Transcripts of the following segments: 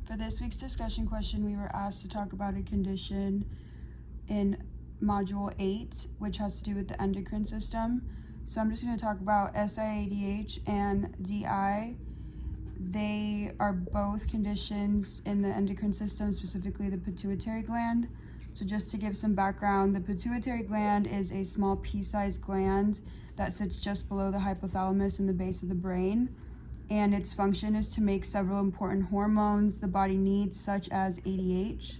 For this week's discussion question, we were asked to talk about a condition in Module 8, which has to do with the endocrine system. So I'm just going to talk about SIADH and DI. They are both conditions in the endocrine system, specifically the pituitary gland. So just to give some background, the pituitary gland is a small pea-sized gland that sits just below the hypothalamus in the base of the brain. And its function is to make several important hormones the body needs, such as ADH.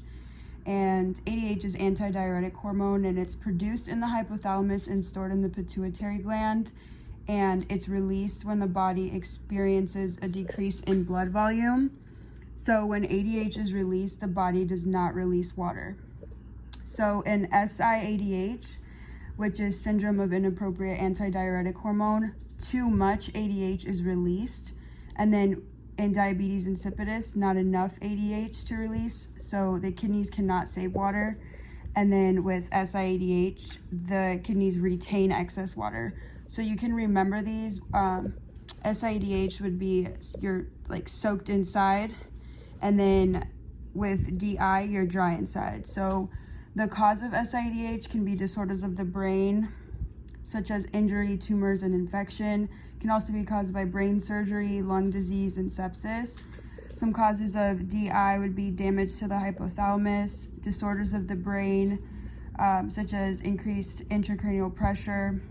And ADH is antidiuretic hormone, and it's produced in the hypothalamus and stored in the pituitary gland. And it's released when the body experiences a decrease in blood volume. So when ADH is released, the body does not release water. So in SIADH, which is syndrome of inappropriate antidiuretic hormone, too much ADH is released. And then in diabetes insipidus, not enough ADH to release, so the kidneys cannot save water. And then with SIADH, the kidneys retain excess water. So you can remember these. SIADH would be you're like soaked inside, and then with DI, you're dry inside. So the cause of SIADH can be disorders of the brain, such as injury, tumors, and infection. It can also be caused by brain surgery, lung disease, and sepsis. Some causes of DI would be damage to the hypothalamus, disorders of the brain, such as increased intracranial pressure,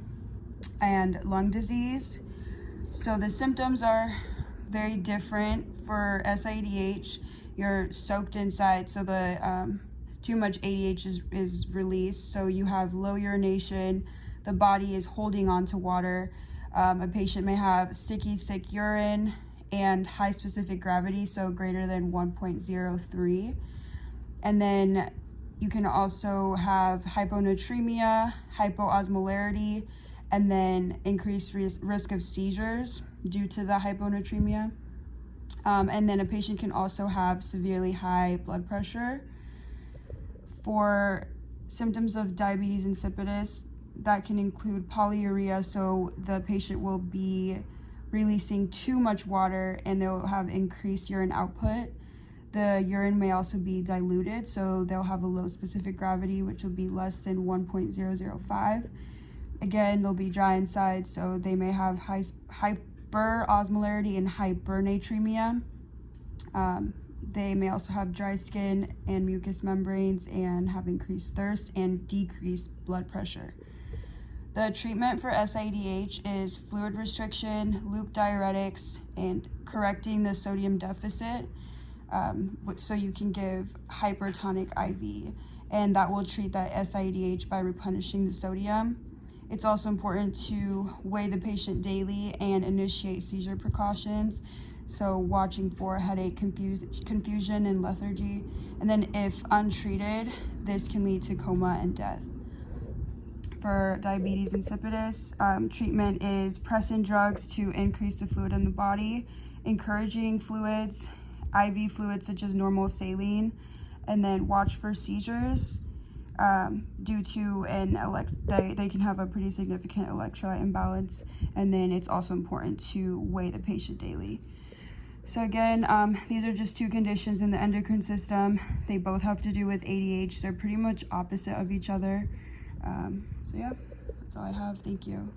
and lung disease. So the symptoms are very different. For SIADH, you're soaked inside, so the too much ADH is released, so you have low urination. The body is holding on to water. A patient may have sticky, thick urine and high specific gravity, so greater than 1.03. And then you can also have hyponatremia, hypoosmolarity, and then increased risk of seizures due to the hyponatremia. And then a patient can also have severely high blood pressure. For symptoms of diabetes insipidus, that can include polyuria, so the patient will be releasing too much water and they'll have increased urine output. The urine may also be diluted, so they'll have a low specific gravity, which will be less than 1.005. Again, they'll be dry inside, so they may have hyperosmolarity and hypernatremia. They may also have dry skin and mucous membranes and have increased thirst and decreased blood pressure. The treatment for SIADH is fluid restriction, loop diuretics, and correcting the sodium deficit. So you can give hypertonic IV, and that will treat that SIADH by replenishing the sodium. It's also important to weigh the patient daily and initiate seizure precautions. So watching for headache, confusion, and lethargy. And then if untreated, this can lead to coma and death. For diabetes insipidus, treatment is pressing drugs to increase the fluid in the body, encouraging fluids, IV fluids such as normal saline, and then watch for seizures due to they can have a pretty significant electrolyte imbalance. And then it's also important to weigh the patient daily. So again, these are just two conditions in the endocrine system. They both have to do with ADH. They're pretty much opposite of each other. So yeah, that's all I have. Thank you.